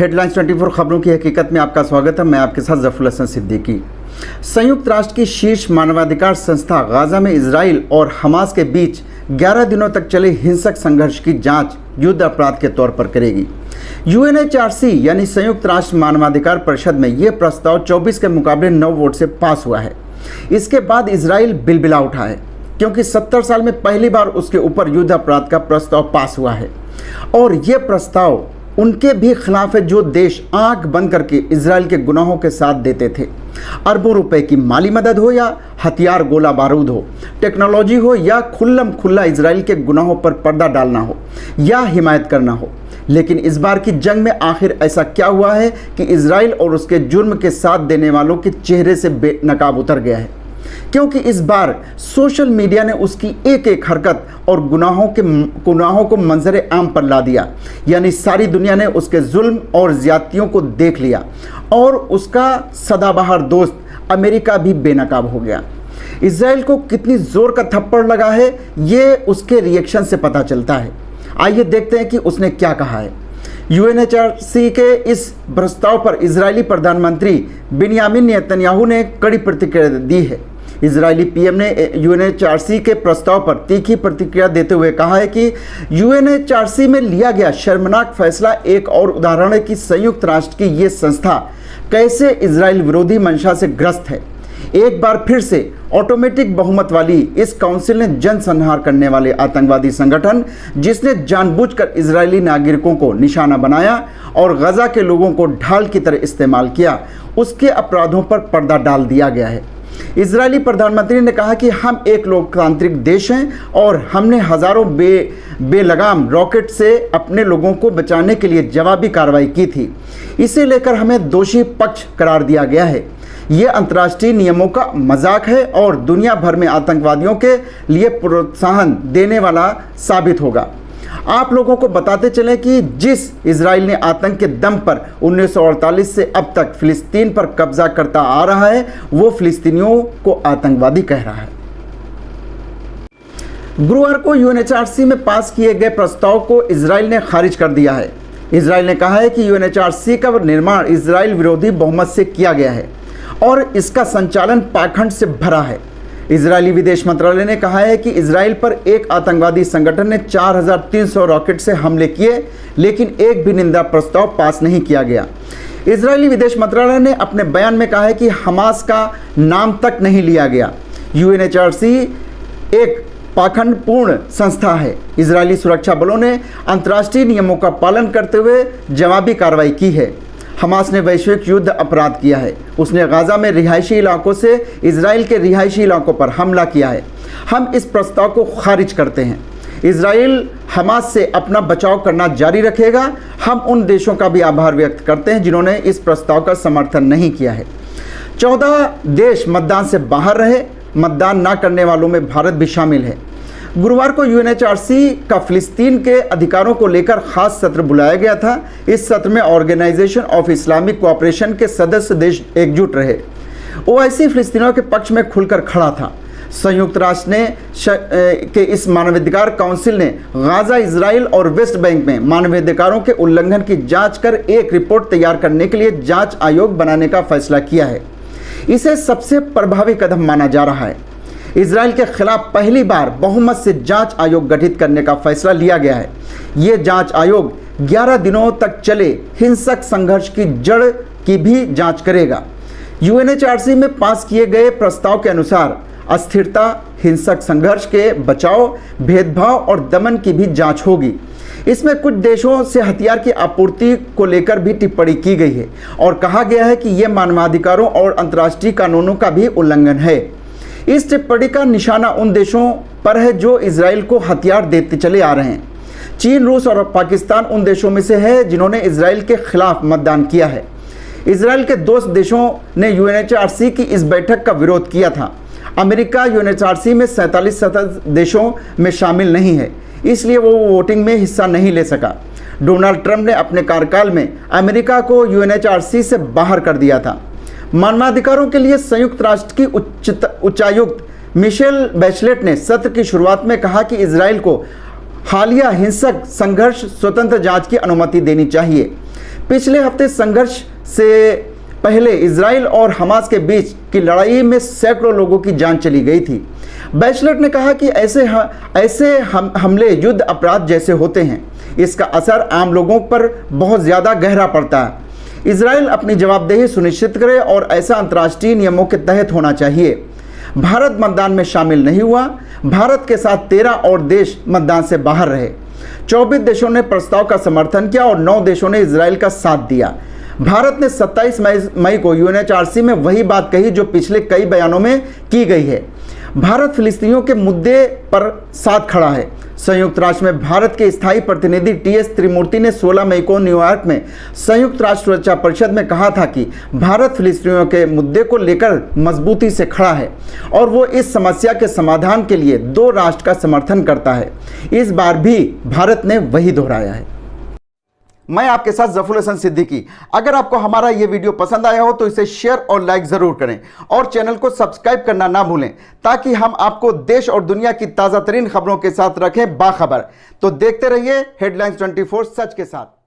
Headlines 24 खबरों की हकीकत में आपका स्वागत है। मैं आपके साथ जफरुल हसन सिद्दीकी। संयुक्त राष्ट्र की शीर्ष मानवाधिकार संस्था गाजा में इजराइल और हमास के बीच 11 दिनों तक चले हिंसक संघर्ष की जांच युद्ध अपराध के तौर पर करेगी। UNHRC यानी संयुक्त राष्ट्र मानवाधिकार परिषद में यह प्रस्ताव 24 के मुकाबले 9 वोट से पास हुआ है। इसके बाद इजराइल बिलबिला उठा है क्योंकि 70 साल में पहली बार उसके ऊपर युद्ध अपराध का प्रस्ताव पास हुआ है और यह प्रस्ताव उनके भी खिलाफ है जो देश आंख बंद करके इजराइल के गुनाहों के साथ देते थे। अरबों रुपए की माली मदद हो या हथियार गोला बारूद हो, टेक्नोलॉजी हो या खुल्लम खुल्ला इजराइल के गुनाहों पर पर्दा डालना हो या हिमायत करना हो। लेकिन इस बार की जंग में आखिर ऐसा क्या हुआ है कि इजराइल और उसके जुर्म के साथ देने वालों के चेहरे से बेनकाब उतर गया है? क्योंकि इस बार सोशल मीडिया ने उसकी एक एक हरकत और गुनाहों को मंजर आम पर ला दिया। यानी सारी दुनिया ने उसके जुल्म और ज्यादतियों को देख लिया और उसका सदाबहार दोस्त अमेरिका भी बेनकाब हो गया। इजराइल को कितनी जोर का थप्पड़ लगा है ये उसके रिएक्शन से पता चलता है। आइए देखते हैं कि उसने क्या कहा है। UNHRC के इस प्रस्ताव पर इजरायली प्रधानमंत्री बिन्यामिन नेतन्याहू ने कड़ी प्रतिक्रिया दी है। इजरायली पीएम ने UNHRC के प्रस्ताव पर तीखी प्रतिक्रिया देते हुए कहा है कि UNHRC में लिया गया शर्मनाक फैसला एक और उदाहरण है कि संयुक्त राष्ट्र की ये संस्था कैसे इजराइल विरोधी मंशा से ग्रस्त है। एक बार फिर से ऑटोमेटिक बहुमत वाली इस काउंसिल ने जनसंहार करने वाले आतंकवादी संगठन जिसने जानबूझकर इजरायली नागरिकों को निशाना बनाया और गजा के लोगों को ढाल की तरह इस्तेमाल किया, उसके अपराधों पर पर्दा डाल दिया गया है। इजरायली प्रधानमंत्री ने कहा कि हम एक लोकतांत्रिक देश हैं और हमने हजारों बेलगाम रॉकेट से अपने लोगों को बचाने के लिए जवाबी कार्रवाई की थी। इसे लेकर हमें दोषी पक्ष करार दिया गया है। ये अंतर्राष्ट्रीय नियमों का मजाक है और दुनिया भर में आतंकवादियों के लिए प्रोत्साहन देने वाला साबित होगा। आप लोगों को बताते चलें कि जिस इजराइल ने आतंक के दम पर 1948 से अब तक फिलिस्तीन पर कब्जा करता आ रहा है वो फिलिस्तीनियों को आतंकवादी कह रहा है। गुरुवार को UNHRC में पास किए गए प्रस्ताव को इजराइल ने खारिज कर दिया है। इजराइल ने कहा है कि UNHRC का निर्माण इजराइल विरोधी बहुमत से किया गया है और इसका संचालन पाखंड से भरा है। इजरायली विदेश मंत्रालय ने कहा है कि इजराइल पर एक आतंकवादी संगठन ने 4300 रॉकेट से हमले किए लेकिन एक भी निंदा प्रस्ताव पास नहीं किया गया। इजरायली विदेश मंत्रालय ने अपने बयान में कहा है कि हमास का नाम तक नहीं लिया गया। UNHRC एक पाखंडपूर्ण संस्था है। इजरायली सुरक्षा बलों ने अंतर्राष्ट्रीय नियमों का पालन करते हुए जवाबी कार्रवाई की है। हमास ने वैश्विक युद्ध अपराध किया है। उसने गाजा में रिहायशी इलाकों से इजराइल के रिहायशी इलाकों पर हमला किया है। हम इस प्रस्ताव को खारिज करते हैं। इजराइल हमास से अपना बचाव करना जारी रखेगा। हम उन देशों का भी आभार व्यक्त करते हैं जिन्होंने इस प्रस्ताव का समर्थन नहीं किया है। 14 देश मतदान से बाहर रहे। मतदान न करने वालों में भारत भी शामिल है। गुरुवार को UNHRC का फिलिस्तीन के अधिकारों को लेकर खास सत्र बुलाया गया था। इस सत्र में ऑर्गेनाइजेशन ऑफ इस्लामिक कोऑपरेशन के सदस्य देश एकजुट रहे। OIC फिलिस्तीनियों के पक्ष में खुलकर खड़ा था। संयुक्त राष्ट्र के इस मानवाधिकार काउंसिल ने गाजा, इजराइल और वेस्ट बैंक में मानवाधिकारों के उल्लंघन की जांच कर एक रिपोर्ट तैयार करने के लिए जांच आयोग बनाने का फैसला किया है। इसे सबसे प्रभावी कदम माना जा रहा है। इजराइल के खिलाफ पहली बार बहुमत से जांच आयोग गठित करने का फैसला लिया गया है। ये जांच आयोग 11 दिनों तक चले हिंसक संघर्ष की जड़ की भी जांच करेगा। UNHRC में पास किए गए प्रस्ताव के अनुसार अस्थिरता, हिंसक संघर्ष के बचाव, भेदभाव और दमन की भी जांच होगी। इसमें कुछ देशों से हथियार की आपूर्ति को लेकर भी टिप्पणी की गई है और कहा गया है कि यह मानवाधिकारों और अंतर्राष्ट्रीय कानूनों का भी उल्लंघन है। इस टिप्पणी का निशाना उन देशों पर है जो इजराइल को हथियार देते चले आ रहे हैं। चीन, रूस और पाकिस्तान उन देशों में से है जिन्होंने इजराइल के खिलाफ मतदान किया है। इजराइल के दोस्त देशों ने UNHRC की इस बैठक का विरोध किया था। अमेरिका UNHRC में 47 सदस्य देशों में शामिल नहीं है, इसलिए वो वोटिंग में हिस्सा नहीं ले सका। डोनाल्ड ट्रंप ने अपने कार्यकाल में अमेरिका को UNHRC से बाहर कर दिया था। मानवाधिकारों के लिए संयुक्त राष्ट्र की उच्चायुक्त मिशेल बैचलेट ने सत्र की शुरुआत में कहा कि इजराइल को हालिया हिंसक संघर्ष स्वतंत्र जांच की अनुमति देनी चाहिए। पिछले हफ्ते संघर्ष से पहले इजराइल और हमास के बीच की लड़ाई में सैकड़ों लोगों की जान चली गई थी। बैचलर ने कहा कि ऐसे हमले युद्ध अपराध जैसे होते हैं। इसका असर आम लोगों पर बहुत ज़्यादा गहरा पड़ता है। इजराइल अपनी जवाबदेही सुनिश्चित करे और ऐसा अंतर्राष्ट्रीय नियमों के तहत होना चाहिए। भारत मतदान में शामिल नहीं हुआ। भारत के साथ 13 और देश मतदान से बाहर रहे। 24 देशों ने प्रस्ताव का समर्थन किया और 9 देशों ने इजराइल का साथ दिया। भारत ने 27 मई को यूएनएचआरसी में वही बात कही जो पिछले कई बयानों में की गई है। भारत फिलिस्तीनियों के मुद्दे पर साथ खड़ा है। संयुक्त राष्ट्र में भारत के स्थायी प्रतिनिधि टीएस त्रिमूर्ति ने 16 मई को न्यूयॉर्क में संयुक्त राष्ट्र सुरक्षा परिषद में कहा था कि भारत फिलिस्तीनियों के मुद्दे को लेकर मजबूती से खड़ा है और वो इस समस्या के समाधान के लिए 2 राष्ट्र का समर्थन करता है। इस बार भी भारत ने वही दोहराया है। मैं आपके साथ जफुल हसन सिद्दीकी। अगर आपको हमारा ये वीडियो पसंद आया हो तो इसे शेयर और लाइक ज़रूर करें और चैनल को सब्सक्राइब करना ना भूलें ताकि हम आपको देश और दुनिया की ताज़ा तरीन खबरों के साथ रखें बाखबर। तो देखते रहिए हेडलाइंस 24 सच के साथ।